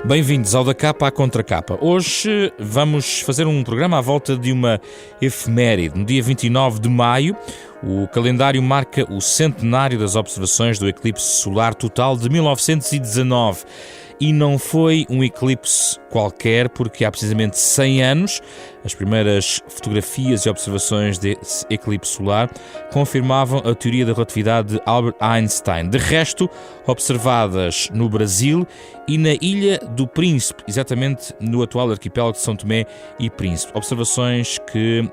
Bem-vindos ao Da Capa à Contracapa. Hoje vamos fazer um programa à volta de uma efeméride. No dia 29 de maio, o calendário marca o centenário das observações do eclipse solar total de 1919. E não foi um eclipse qualquer, porque há precisamente 100 anos, as primeiras fotografias e observações desse eclipse solar confirmavam a teoria da relatividade de Albert Einstein. De resto, observadas no Brasil e na Ilha do Príncipe, exatamente no atual arquipélago de São Tomé e Príncipe. Observações que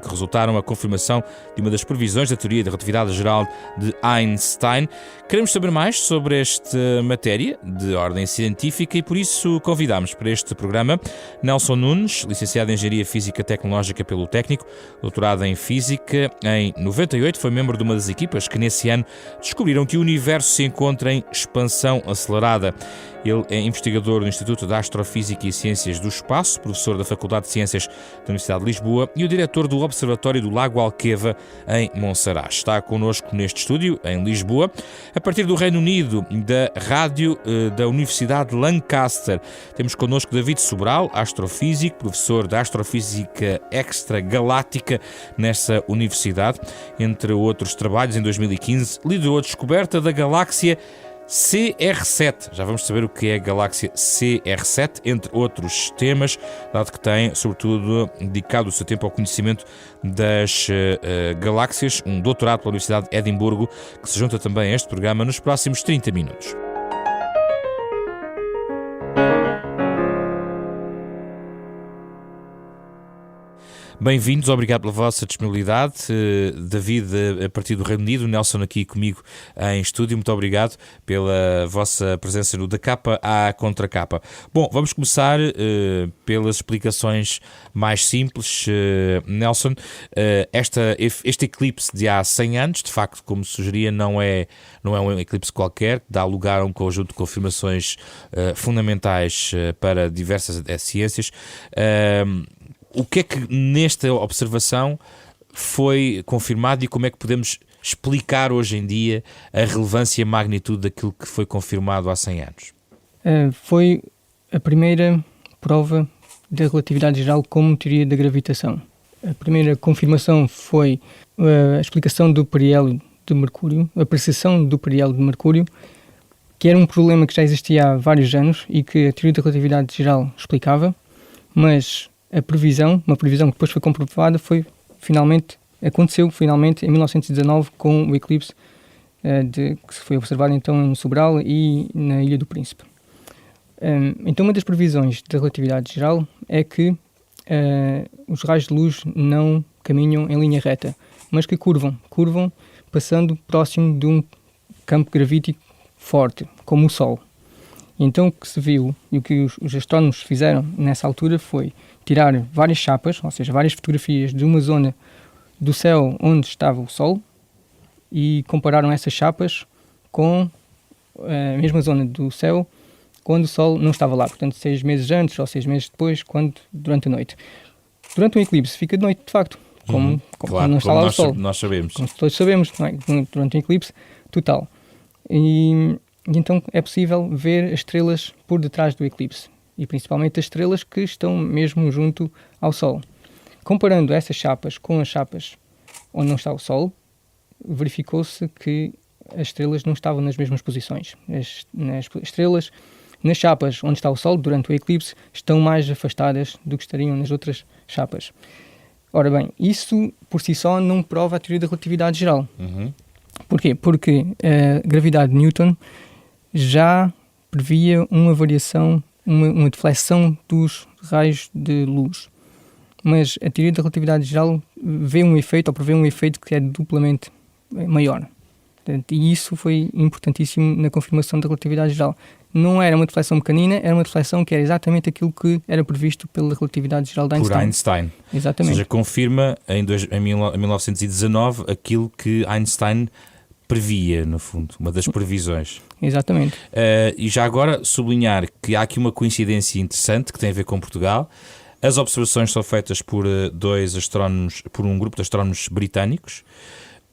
resultaram a confirmação de uma das previsões da teoria da relatividade geral de Einstein. Queremos saber mais sobre esta matéria de ordem científica e por isso convidamos para este programa Nelson Nunes, licenciado em Engenharia Física Tecnológica pelo Técnico, doutorado em Física. Em 98 foi membro de uma das equipas que nesse ano descobriram que o universo se encontra em expansão acelerada. Ele é investigador do Instituto de Astrofísica e Ciências do Espaço, professor da Faculdade de Ciências da Universidade de Lisboa e o diretor do Observatório do Lago Alqueva, em Monsaraz. Está connosco neste estúdio, em Lisboa, a partir do Reino Unido, da rádio da Universidade de Lancaster. Temos connosco David Sobral, astrofísico, professor de Astrofísica Extragaláctica nessa universidade. Entre outros trabalhos, em 2015, liderou a descoberta da galáxia CR7. Já vamos saber o que é a galáxia CR7, entre outros temas, dado que tem, sobretudo, dedicado o seu tempo ao conhecimento das galáxias, um doutorado pela Universidade de Edimburgo, que se junta também a este programa nos próximos 30 minutos. Bem-vindos, obrigado pela vossa disponibilidade. David, a partir do Reino Unido, Nelson aqui comigo em estúdio, muito obrigado pela vossa presença no Da Capa à Contracapa. Bom, vamos começar pelas explicações mais simples. Nelson, este eclipse de há 100 anos, de facto, como sugeria, não é um eclipse qualquer, dá lugar a um conjunto de confirmações fundamentais para diversas ciências. O que é que nesta observação foi confirmado e como é que podemos explicar hoje em dia a relevância e a magnitude daquilo que foi confirmado há 100 anos? Foi a primeira prova da relatividade geral como teoria da gravitação. A primeira confirmação foi a explicação do periélio de Mercúrio, a precessão do periélio de Mercúrio, que era um problema que já existia há vários anos e que a teoria da relatividade geral explicava, mas uma previsão que depois foi comprovada, aconteceu finalmente em 1919 com o eclipse que foi observado então em Sobral e na Ilha do Príncipe. Então uma das previsões da relatividade geral é que os raios de luz não caminham em linha reta, mas que curvam passando próximo de um campo gravítico forte, como o Sol. E então o que se viu e o que os astrónomos fizeram nessa altura foi tirar várias chapas, ou seja, várias fotografias de uma zona do céu onde estava o Sol e compararam essas chapas com a mesma zona do céu quando o Sol não estava lá, portanto 6 meses antes ou 6 meses depois, durante a noite. Durante um eclipse fica de noite, de facto, como não está lá o Sol. Nós sabemos. Como todos sabemos, não é? Durante um eclipse total. E então é possível ver as estrelas por detrás do eclipse e principalmente as estrelas que estão mesmo junto ao Sol. Comparando essas chapas com as chapas onde não está o Sol, verificou-se que as estrelas não estavam nas mesmas posições. As estrelas nas chapas onde está o Sol durante o eclipse estão mais afastadas do que estariam nas outras chapas. Ora bem, isso por si só não prova a teoria da relatividade geral. Porquê? Porque a gravidade de Newton já previa uma variação, uma deflexão dos raios de luz. Mas a teoria da relatividade geral prevê um efeito que é duplamente maior. E isso foi importantíssimo na confirmação da relatividade geral. Não era uma deflexão pequenina, era uma deflexão que era exatamente aquilo que era previsto pela relatividade geral de Einstein. Por Einstein. Exatamente. Ou seja, confirma em 1919 aquilo que Einstein previa, no fundo, uma das previsões. Exatamente. E já agora sublinhar que há aqui uma coincidência interessante que tem a ver com Portugal. As observações são feitas por um grupo de astrónomos britânicos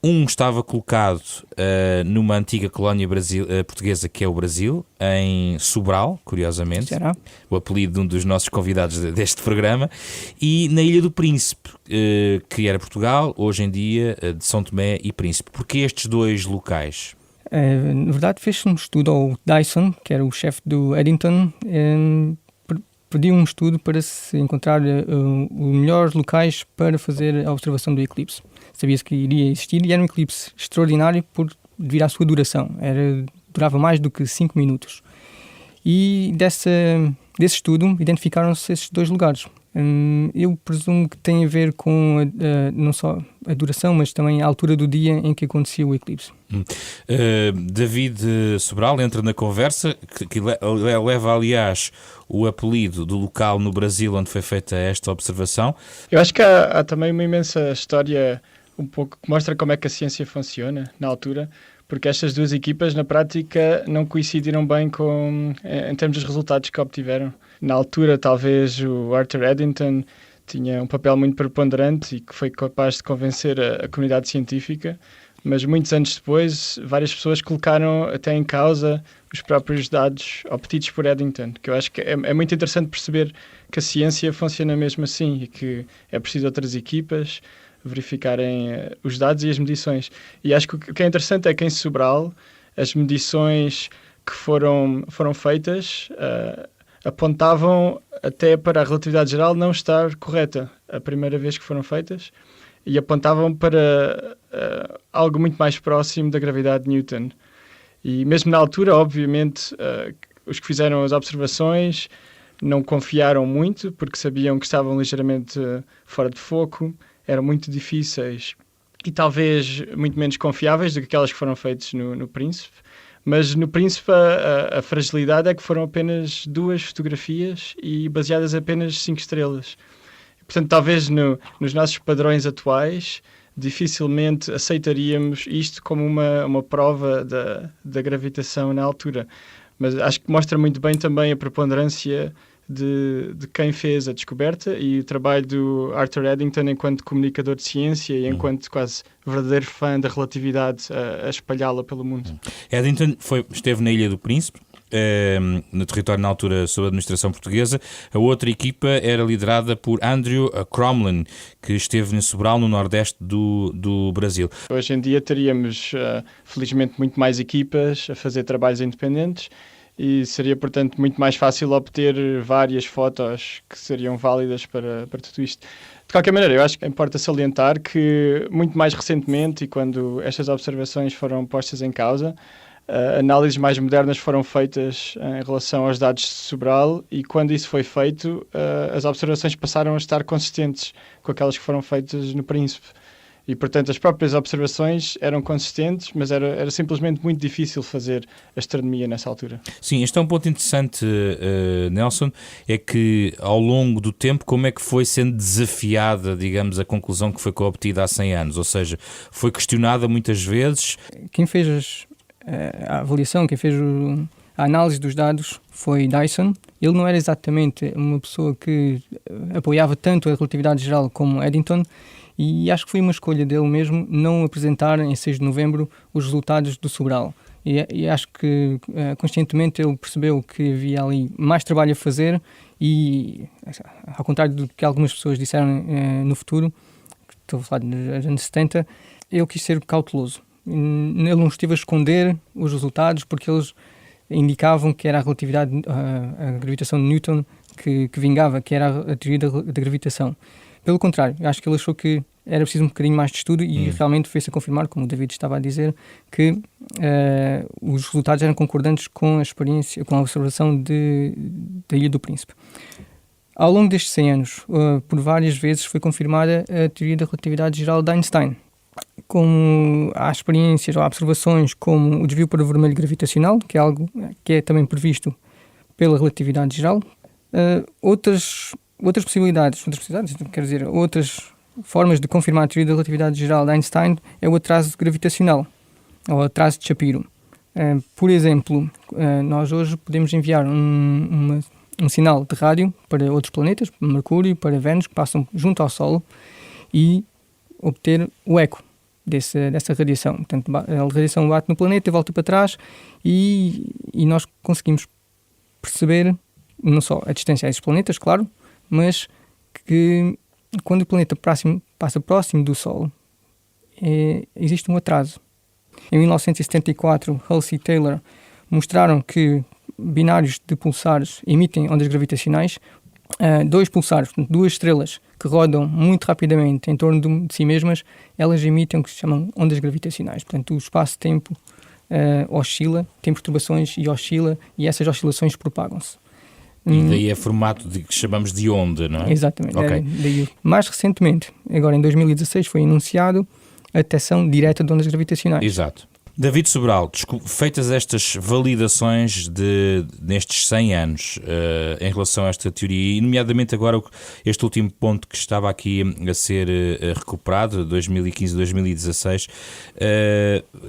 Um estava colocado numa antiga colónia portuguesa, que é o Brasil, em Sobral, curiosamente. Será? O apelido de um dos nossos convidados deste programa. E na Ilha do Príncipe, que era Portugal, hoje em dia de São Tomé e Príncipe. Porquê estes dois locais? Na verdade, fez um estudo ao Dyson, que era o chefe do Eddington, pediu um estudo para se encontrar os melhores locais para fazer a observação do eclipse. Sabia-se que iria existir e era um eclipse extraordinário devido à sua duração. Durava mais do que 5 minutos. E desse estudo identificaram-se esses dois lugares. Eu presumo que tem a ver com não só a duração, mas também a altura do dia em que acontecia o eclipse. David Sobral entra na conversa, que leva, aliás, o apelido do local no Brasil onde foi feita esta observação. Eu acho que há também uma imensa história um pouco que mostra como é que a ciência funciona na altura, porque estas duas equipas, na prática, não coincidiram bem em termos dos resultados que obtiveram. Na altura, talvez o Arthur Eddington tinha um papel muito preponderante e que foi capaz de convencer a comunidade científica, mas muitos anos depois, várias pessoas colocaram até em causa os próprios dados obtidos por Eddington, que eu acho que é muito interessante perceber que a ciência funciona mesmo assim e que é preciso outras equipas verificarem os dados e as medições. E acho que o que é interessante é que em Sobral as medições que foram feitas apontavam até para a relatividade geral não estar correta a primeira vez que foram feitas e apontavam para algo muito mais próximo da gravidade de Newton. E mesmo na altura, obviamente, os que fizeram as observações não confiaram muito porque sabiam que estavam ligeiramente fora de foco, eram muito difíceis e talvez muito menos confiáveis do que aquelas que foram feitas no Príncipe. Mas no Príncipe a fragilidade é que foram apenas 2 fotografias e baseadas apenas 5 estrelas. Portanto, talvez nos nossos padrões atuais dificilmente aceitaríamos isto como uma prova da gravitação na altura. Mas acho que mostra muito bem também a preponderância de quem fez a descoberta e o trabalho do Arthur Eddington enquanto comunicador de ciência e enquanto quase verdadeiro fã da relatividade a espalhá-la pelo mundo. Eddington esteve na Ilha do Príncipe, no território na altura sob a administração portuguesa. A outra equipa era liderada por Andrew Crommelin, que esteve em Sobral, no nordeste do Brasil. Hoje em dia teríamos, felizmente, muito mais equipas a fazer trabalhos independentes e seria, portanto, muito mais fácil obter várias fotos que seriam válidas para tudo isto. De qualquer maneira, eu acho que importa salientar que, muito mais recentemente, e quando estas observações foram postas em causa, análises mais modernas foram feitas em relação aos dados de Sobral e quando isso foi feito, as observações passaram a estar consistentes com aquelas que foram feitas no Príncipe. E, portanto, as próprias observações eram consistentes, mas era simplesmente muito difícil fazer astronomia nessa altura. Sim, este é um ponto interessante, Nelson, é que ao longo do tempo, como é que foi sendo desafiada, digamos, a conclusão que foi obtida há 100 anos? Ou seja, foi questionada muitas vezes. Quem fez a avaliação, quem fez a análise dos dados foi Dyson. Ele não era exatamente uma pessoa que apoiava tanto a relatividade geral como Eddington, e acho que foi uma escolha dele mesmo não apresentar em 6 de novembro os resultados do Sobral. E acho que conscientemente ele percebeu que havia ali mais trabalho a fazer e, ao contrário do que algumas pessoas disseram no futuro, estou a falar dos anos 70, ele quis ser cauteloso. Ele não esteve a esconder os resultados porque eles indicavam que era a relatividade, a gravitação de Newton que vingava, que era a teoria da gravitação. Pelo contrário, acho que ele achou que era preciso um bocadinho mais de estudo e realmente fez-se a confirmar, como o David estava a dizer, que os resultados eram concordantes com a experiência, com a observação da Ilha do Príncipe. Ao longo destes 100 anos, por várias vezes foi confirmada a teoria da relatividade geral de Einstein. Como há experiências ou observações como o desvio para o vermelho gravitacional, que é algo que é também previsto pela relatividade geral, outras possibilidades, quer dizer, outras formas de confirmar a teoria da relatividade geral de Einstein é o atraso gravitacional, ou atraso de Shapiro. Por exemplo, nós hoje podemos enviar um sinal de rádio para outros planetas, para Mercúrio, para Vênus, que passam junto ao Sol, e obter o eco. dessa radiação. Portanto, a radiação bate no planeta e volta para trás e nós conseguimos perceber não só a distância a esses planetas, claro, mas que quando o planeta passa próximo do Sol, existe um atraso. Em 1974, Halsey e Taylor mostraram que binários de pulsares emitem ondas gravitacionais. Dois pulsares, portanto, duas estrelas que rodam muito rapidamente em torno de si mesmas, elas emitem o que se chamam ondas gravitacionais. Portanto, o espaço-tempo oscila, tem perturbações e oscila, e essas oscilações propagam-se. E daí é formato que chamamos de onda, não é? Exatamente. Okay. Daí. Mais recentemente, agora em 2016, foi anunciado a detecção direta de ondas gravitacionais. Exato. David Sobral, feitas estas validações nestes 100 anos em relação a esta teoria, e nomeadamente agora este último ponto que estava aqui a ser recuperado, 2015-2016,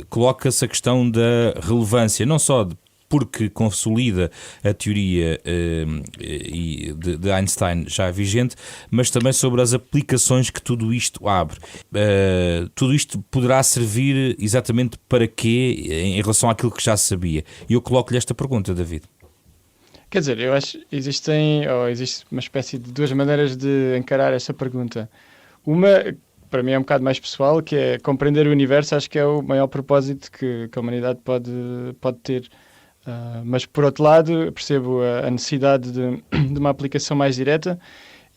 coloca-se a questão da relevância, não só porque consolida a teoria de Einstein já vigente, mas também sobre as aplicações que tudo isto abre. Tudo isto poderá servir exatamente para quê em relação àquilo que já sabia? E eu coloco-lhe esta pergunta, David. Quer dizer, eu acho que existe uma espécie de duas maneiras de encarar essa pergunta. Uma, para mim é um bocado mais pessoal, que é compreender o universo. Acho que é o maior propósito que a humanidade pode ter. Mas por outro lado percebo a necessidade de uma aplicação mais direta,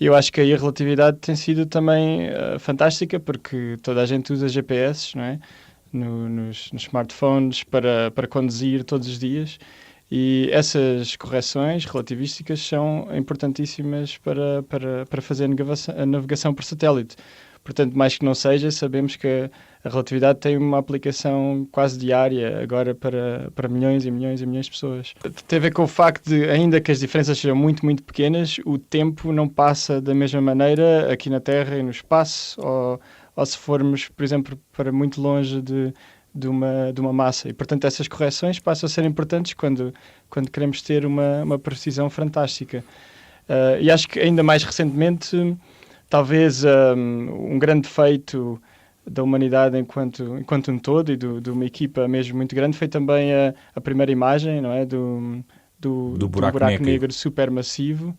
e eu acho que aí a relatividade tem sido também fantástica, porque toda a gente usa GPS, não é? nos smartphones para conduzir todos os dias, e essas correções relativísticas são importantíssimas para fazer a navegação por satélite. Portanto, mais que não seja, sabemos que a relatividade tem uma aplicação quase diária agora para milhões e milhões e milhões de pessoas. Tem a ver com o facto de, ainda que as diferenças sejam muito, muito pequenas, o tempo não passa da mesma maneira aqui na Terra e no espaço, ou se formos, por exemplo, para muito longe de uma massa. E, portanto, essas correções passam a ser importantes quando queremos ter uma precisão fantástica. E acho que ainda mais recentemente, talvez um grande feito da humanidade enquanto um todo, e de uma equipa mesmo muito grande, foi também a primeira imagem, não é? do buraco negro supermassivo.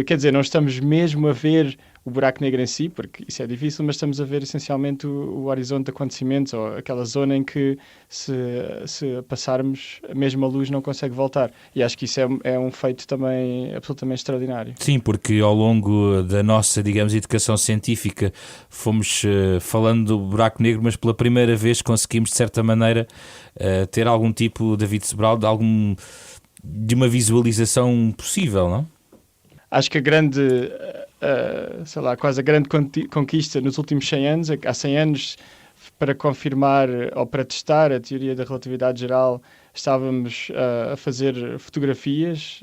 Quer dizer, não estamos mesmo a ver o buraco negro em si, porque isso é difícil, mas estamos a ver essencialmente o horizonte de acontecimentos, ou aquela zona em que se passarmos, mesmo a luz não consegue voltar. E acho que isso é um feito também absolutamente extraordinário. Sim, porque ao longo da nossa, digamos, educação científica fomos falando do buraco negro, mas pela primeira vez conseguimos, de certa maneira, ter algum tipo, David Sobral, de uma visualização possível, não? Acho que quase a grande conquista nos últimos 100 anos, há 100 anos, para confirmar ou para testar a teoria da relatividade geral, estávamos a fazer fotografias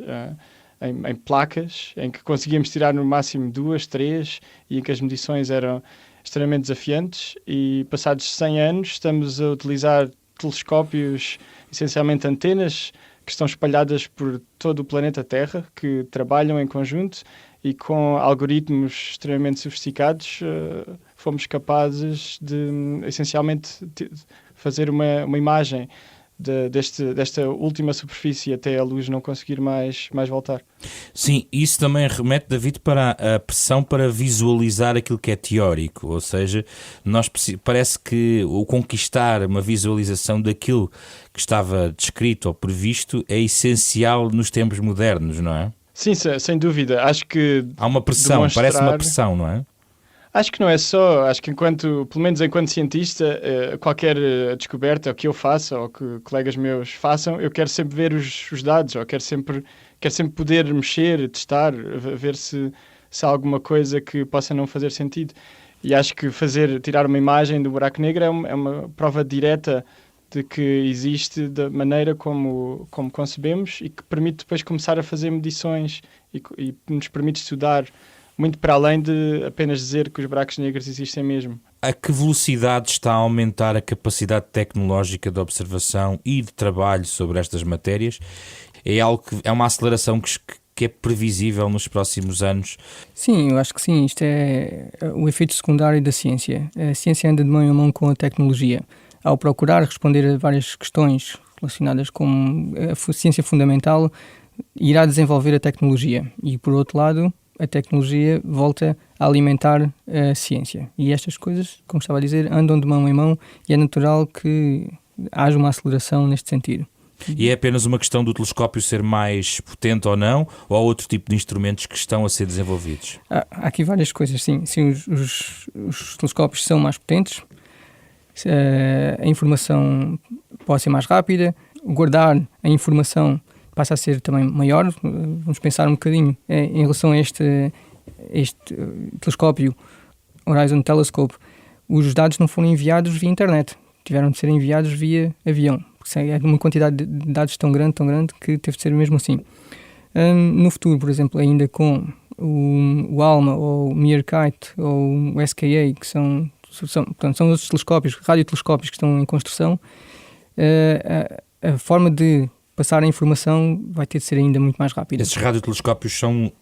em placas, em que conseguíamos tirar no máximo 2, 3, e em que as medições eram extremamente desafiantes, e passados 100 anos estamos a utilizar telescópios, essencialmente antenas, que estão espalhadas por todo o planeta Terra, que trabalham em conjunto, e com algoritmos extremamente sofisticados fomos capazes de, essencialmente, fazer uma imagem desta última superfície até a luz não conseguir mais voltar. Sim, isso também remete, David, para a pressão para visualizar aquilo que é teórico, ou seja, parece que o conquistar uma visualização daquilo que estava descrito ou previsto é essencial nos tempos modernos, não é? Sim, sem dúvida. Acho que há uma pressão, parece uma pressão, não é? Acho que não é só, acho que pelo menos enquanto cientista, qualquer descoberta que eu faça ou que colegas meus façam, eu quero sempre ver os dados, ou quero sempre poder mexer, testar, ver se há alguma coisa que possa não fazer sentido. E acho que tirar uma imagem do buraco negro é uma prova direta de que existe da maneira como concebemos, e que permite depois começar a fazer medições e nos permite estudar muito para além de apenas dizer que os buracos negros existem mesmo. A que velocidade está a aumentar a capacidade tecnológica de observação e de trabalho sobre estas matérias? É algo que é uma aceleração que é previsível nos próximos anos? Sim, eu acho que sim. Isto é o efeito secundário da ciência. A ciência anda de mão em mão com a tecnologia. Ao procurar responder a várias questões relacionadas com a ciência fundamental, irá desenvolver a tecnologia. E, por outro lado, a tecnologia volta a alimentar a ciência. E estas coisas, como estava a dizer, andam de mão em mão e é natural que haja uma aceleração neste sentido. E é apenas uma questão do telescópio ser mais potente ou não, ou há outro tipo de instrumentos que estão a ser desenvolvidos? Há aqui várias coisas, sim. Sim, os telescópios são mais potentes, a informação pode ser mais rápida, guardar a informação passa a ser também maior. Vamos pensar um bocadinho em relação a este telescópio Horizon Telescope. Os dados não foram enviados via internet, tiveram de ser enviados via avião. É uma quantidade de dados tão grande que teve de ser mesmo assim. No futuro, por exemplo, ainda com o ALMA ou o MeerKAT ou o SKA, que são os telescópios, radiotelescópios que estão em construção, a forma de passar a informação vai ter de ser ainda muito mais rápida. Esses radiotelescópios são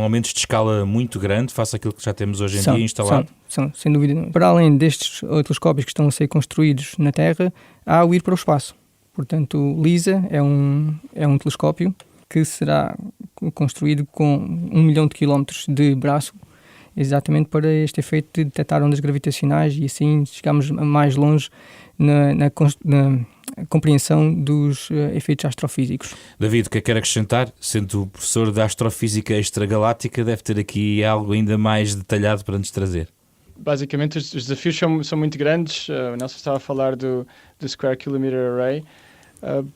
aumentos de escala muito grande face àquilo que já temos hoje em dia instalado? São, sem dúvida. Para além destes telescópios que estão a ser construídos na Terra, há o ir para o espaço. Portanto, o LISA é um telescópio que será construído com 1 milhão de quilómetros de braço, exatamente para este efeito de detectar ondas gravitacionais e assim chegamos mais longe na compreensão dos efeitos astrofísicos. David, o que quer acrescentar? Sendo professor de astrofísica extragaláctica, deve ter aqui algo ainda mais detalhado para nos trazer. Basicamente, os desafios são muito grandes. O Nelson estava a falar do Square Kilometer Array,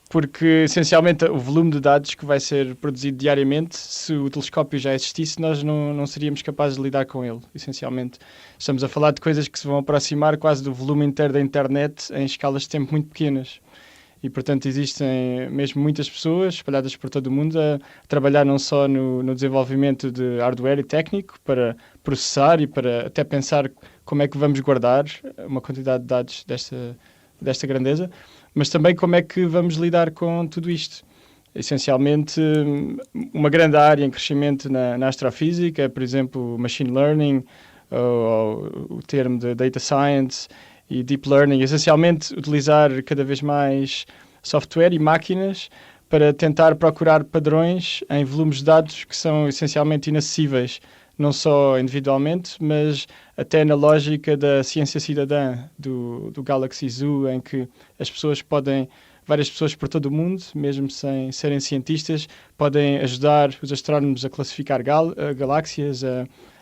porque, essencialmente, o volume de dados que vai ser produzido diariamente, se o telescópio já existisse, nós não seríamos capazes de lidar com ele, essencialmente. Estamos a falar de coisas que se vão aproximar quase do volume inteiro da internet em escalas de tempo muito pequenas. E, portanto, existem mesmo muitas pessoas espalhadas por todo o mundo a trabalhar não só no desenvolvimento de hardware e técnico para processar e para até pensar como é que vamos guardar uma quantidade de dados desta grandeza, mas também como é que vamos lidar com tudo isto. Essencialmente, uma grande área em crescimento na astrofísica é, por exemplo, machine learning, ou o termo de data science e deep learning. Essencialmente, utilizar cada vez mais software e máquinas para tentar procurar padrões em volumes de dados que são essencialmente inacessíveis, não só individualmente, mas até na lógica da ciência cidadã, do Galaxy Zoo, em que várias pessoas por todo o mundo, mesmo sem serem cientistas, podem ajudar os astrónomos a classificar galáxias,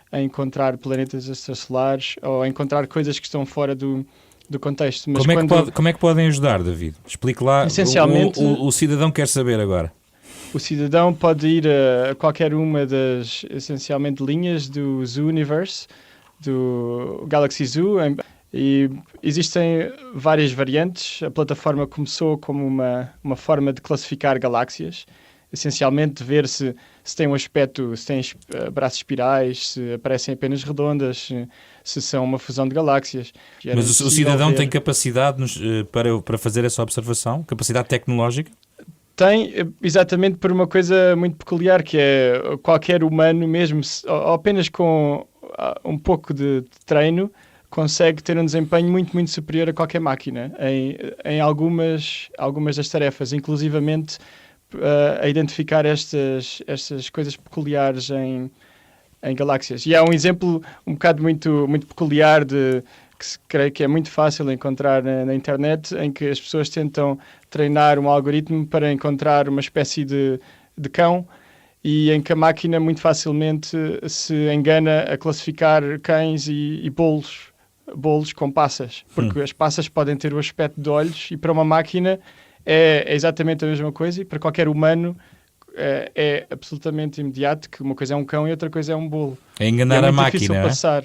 a encontrar planetas extrasolares ou a encontrar coisas que estão fora do contexto. Mas como é que podem ajudar, David? Explique lá, essencialmente, o cidadão quer saber agora. O cidadão pode ir a qualquer uma das, essencialmente, linhas do Zoo Universe, do Galaxy Zoo, e existem várias variantes. A plataforma começou como uma forma de classificar galáxias, essencialmente ver se tem um aspecto, se tem braços espirais, se aparecem apenas redondas, se são uma fusão de galáxias. Mas o cidadão tem capacidade para fazer essa observação? Capacidade tecnológica? Tem, exatamente por uma coisa muito peculiar, que é qualquer humano, mesmo ou apenas com um pouco de treino, consegue ter um desempenho muito, muito superior a qualquer máquina em algumas das tarefas, inclusivamente a identificar estas coisas peculiares em galáxias. E há um exemplo um bocado muito, muito peculiar que creio que é muito fácil encontrar na internet, em que as pessoas tentam treinar um algoritmo para encontrar uma espécie de cão e em que a máquina muito facilmente se engana a classificar cães e bolos com passas, porque as passas podem ter o aspecto de olhos e para uma máquina é exatamente a mesma coisa, e para qualquer humano é absolutamente imediato que uma coisa é um cão e outra coisa é um bolo. É enganar a máquina, passar.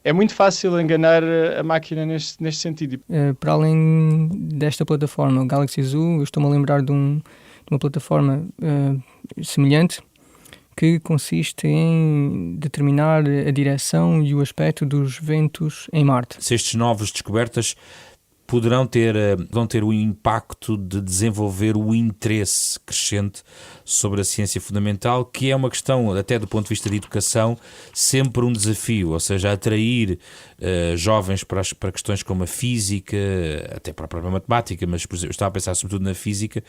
É muito fácil enganar a máquina neste sentido. Para além desta plataforma, o Galaxy Zoo, eu estou-me a lembrar de uma plataforma semelhante, que consiste em determinar a direção e o aspecto dos ventos em Marte. Se estes novos descobertas vão ter o impacto de desenvolver o interesse crescente sobre a ciência fundamental, que é uma questão, até do ponto de vista de educação, sempre um desafio, ou seja, atrair jovens para questões como a física, até para a própria matemática, mas por exemplo, eu estava a pensar sobretudo na física,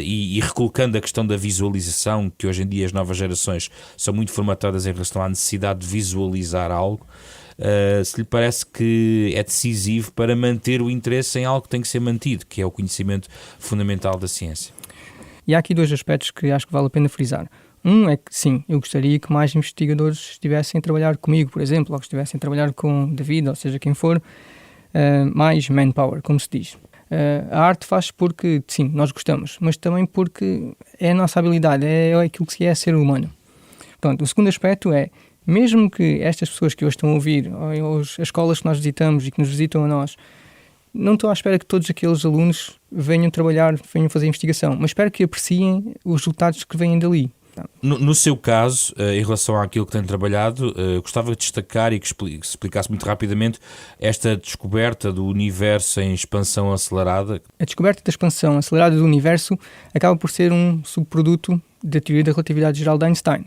e recolocando a questão da visualização, que hoje em dia as novas gerações são muito formatadas em relação à necessidade de visualizar algo. Se lhe parece que é decisivo para manter o interesse em algo que tem que ser mantido, que é o conhecimento fundamental da ciência. E há aqui dois aspectos que acho que vale a pena frisar. Um é que, sim, eu gostaria que mais investigadores estivessem a trabalhar comigo, por exemplo, ou que estivessem a trabalhar com David, ou seja, quem for, mais manpower, como se diz. A arte faz porque, sim, nós gostamos, mas também porque é a nossa habilidade, é aquilo que é ser humano. Portanto, o segundo aspecto é, mesmo que estas pessoas que hoje estão a ouvir, ou as escolas que nós visitamos e que nos visitam a nós, não estou à espera que todos aqueles alunos venham trabalhar, venham fazer investigação, mas espero que apreciem os resultados que vêm dali. No seu caso, em relação àquilo que tem trabalhado, gostava de destacar e que se explicasse muito rapidamente esta descoberta do universo em expansão acelerada. A descoberta da expansão acelerada do universo acaba por ser um subproduto da teoria da relatividade geral de Einstein.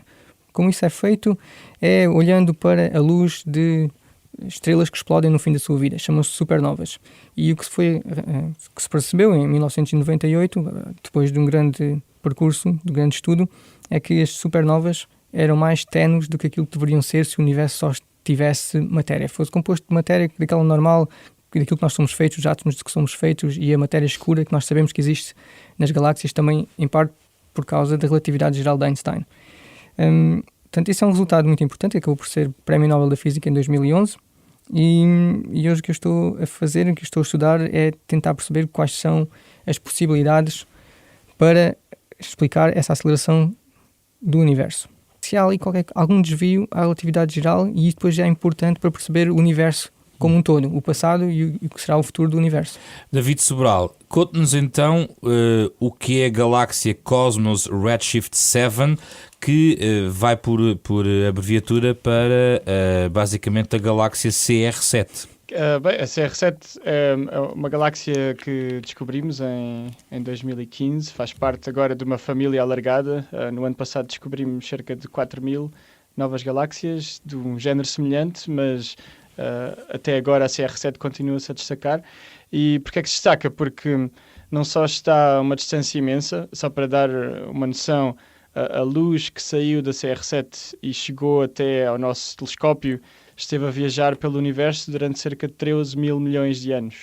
Como isso é feito? É olhando para a luz de estrelas que explodem no fim da sua vida, chamam-se supernovas. E o que se percebeu em 1998, depois de um grande percurso, de um grande estudo, é que as supernovas eram mais ténues do que aquilo que deveriam ser se o universo só tivesse matéria. Fosse composto de matéria daquela normal, daquilo que nós somos feitos, os átomos de que somos feitos e a matéria escura que nós sabemos que existe nas galáxias também, em parte, por causa da relatividade geral de Einstein. Portanto, isso é um resultado muito importante, acabou por ser Prémio Nobel da Física em 2011 e hoje o que eu estou a fazer, o que eu estou a estudar é tentar perceber quais são as possibilidades para explicar essa aceleração do universo. Se há ali algum desvio à relatividade geral, e isso depois já é importante para perceber o universo como um todo, o passado e o que será o futuro do universo. David Sobral, conte-nos então o que é a galáxia Cosmos Redshift 7, que vai por abreviatura para basicamente a galáxia CR7. Bem, a CR7 é uma galáxia que descobrimos em 2015, faz parte agora de uma família alargada. No ano passado descobrimos cerca de 4.000 novas galáxias de um género semelhante, mas até agora a CR7 continua-se a destacar. E porquê é que se destaca? Porque não só está a uma distância imensa, só para dar uma noção, a luz que saiu da CR7 e chegou até ao nosso telescópio esteve a viajar pelo universo durante cerca de 13 mil milhões de anos.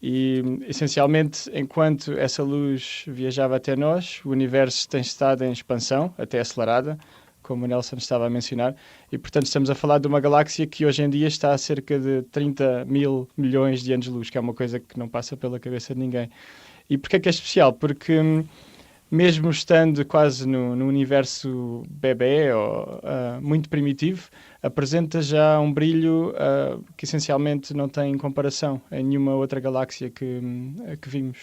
E, essencialmente, enquanto essa luz viajava até nós, o universo tem estado em expansão, até acelerada, como o Nelson estava a mencionar, e, portanto, estamos a falar de uma galáxia que hoje em dia está a cerca de 30 mil milhões de anos-luz, que é uma coisa que não passa pela cabeça de ninguém. E porquê é que é especial? Porque mesmo estando quase no universo bebé, ou muito primitivo, apresenta já um brilho que essencialmente não tem comparação em nenhuma outra galáxia que vimos.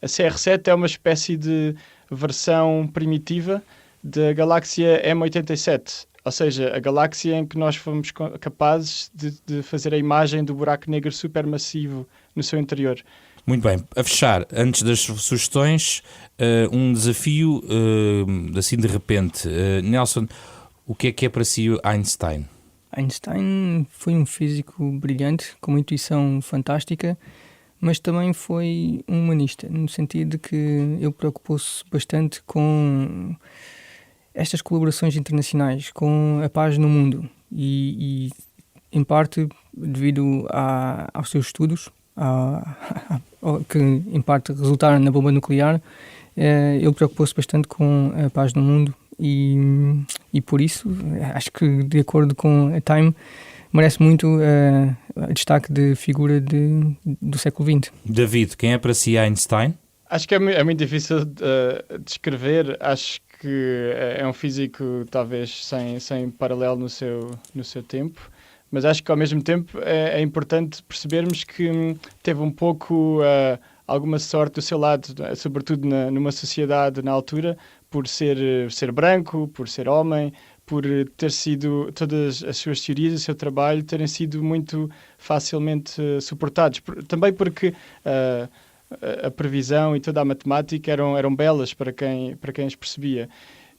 A CR7 é uma espécie de versão primitiva da galáxia M87, ou seja, a galáxia em que nós fomos capazes de fazer a imagem do buraco negro supermassivo no seu interior. Muito bem, a fechar, antes das sugestões, um desafio assim de repente. Nelson, o que é para si Einstein? Einstein foi um físico brilhante, com uma intuição fantástica, mas também foi um humanista, no sentido de que ele preocupou-se bastante com estas colaborações internacionais, com a paz no mundo e em parte devido aos seus estudos, que em parte resultaram na bomba nuclear. Ele preocupou-se bastante com a paz no mundo e por isso acho que, de acordo com a Time, merece muito destaque de figura do século XX. David, quem é para si Einstein? Acho que é muito difícil descrever. Acho que é um físico talvez sem paralelo no seu tempo. Mas acho que, ao mesmo tempo, é importante percebermos que teve um pouco alguma sorte do seu lado, sobretudo numa sociedade na altura, por ser branco, por ser homem, por ter sido, todas as suas teorias, o seu trabalho, terem sido muito facilmente suportados. Também porque a previsão e toda a matemática eram belas para quem as percebia.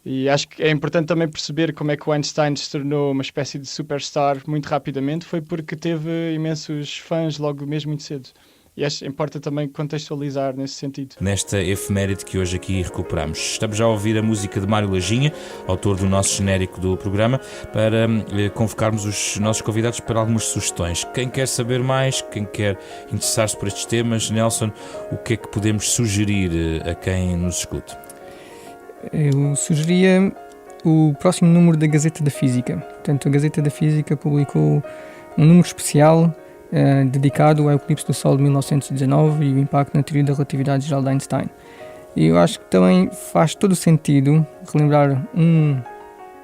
E acho que é importante também perceber como é que o Einstein se tornou uma espécie de superstar muito rapidamente. Foi porque teve imensos fãs logo mesmo muito cedo. E acho que importa também contextualizar nesse sentido. Nesta efeméride que hoje aqui recuperamos, estamos já a ouvir a música de Mário Lajinha, autor do nosso genérico do programa, para convocarmos os nossos convidados para algumas sugestões. Quem quer saber mais, quem quer interessar-se por estes temas, Nelson, o que é que podemos sugerir a quem nos escute? Eu sugeria o próximo número da Gazeta da Física. Portanto, a Gazeta da Física publicou um número especial dedicado ao eclipse do Sol de 1919 e o impacto na teoria da relatividade geral de Einstein. E eu acho que também faz todo o sentido relembrar um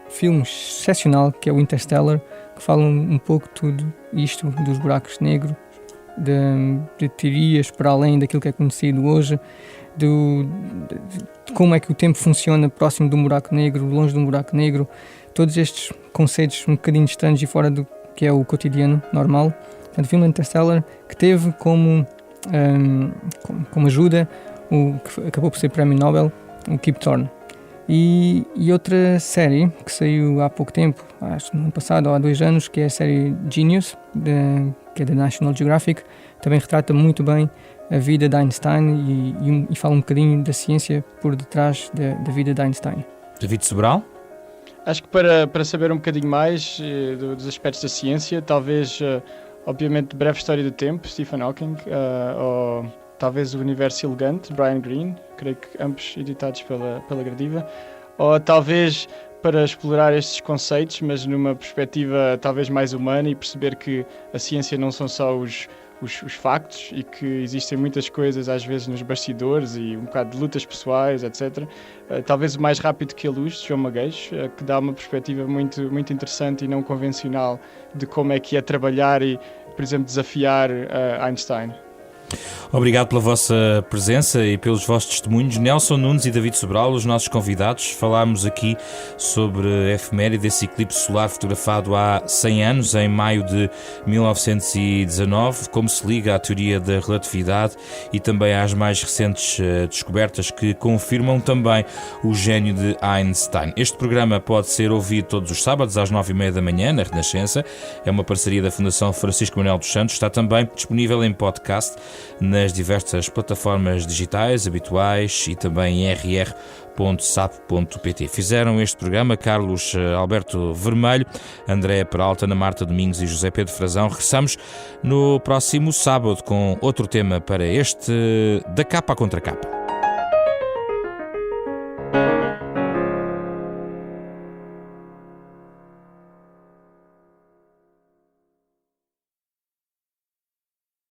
filme excepcional que é o Interstellar, que fala um pouco tudo isto dos buracos negros, de teorias para além daquilo que é conhecido hoje, de como é que o tempo funciona próximo de um buraco negro, longe de um buraco negro, todos estes conceitos um bocadinho estranhos e fora do que é o cotidiano normal. Portanto, o filme Interstellar, que teve como ajuda o que acabou por ser Prémio Nobel, o Kip Thorne. E outra série que saiu há pouco tempo, acho no ano passado ou há 2 anos, que é a série Genius, que é da National Geographic, também retrata muito bem a vida de Einstein e fala um bocadinho da ciência por detrás da vida de Einstein. David Sobral? Acho que para saber um bocadinho mais dos aspectos da ciência, talvez, obviamente, Breve História do Tempo, Stephen Hawking, ou talvez O Universo Elegante, Brian Greene, creio que ambos editados pela Gradiva, ou talvez para explorar estes conceitos, mas numa perspectiva talvez mais humana e perceber que a ciência não são só os factos e que existem muitas coisas às vezes nos bastidores e um bocado de lutas pessoais, etc. Talvez o Mais Rápido que a Luz, de João Magueiros, que dá uma perspectiva muito, muito interessante e não convencional de como é que é trabalhar e, por exemplo, desafiar Einstein. Obrigado pela vossa presença e pelos vossos testemunhos. Nelson Nunes e David Sobral, os nossos convidados. Falámos aqui sobre a efeméride desse eclipse solar fotografado há 100 anos, em maio de 1919, como se liga à teoria da relatividade e também às mais recentes descobertas que confirmam também o gênio de Einstein. Este programa pode ser ouvido todos os sábados às 9h30 da manhã, na Renascença. É uma parceria da Fundação Francisco Manuel dos Santos. Está também disponível em podcast nas diversas plataformas digitais habituais e também em rr.sap.pt. Fizeram este programa Carlos Alberto Vermelho, André Peralta, Ana Marta Domingos e José Pedro Frazão. Regressamos no próximo sábado com outro tema para este Da Capa à Contracapa.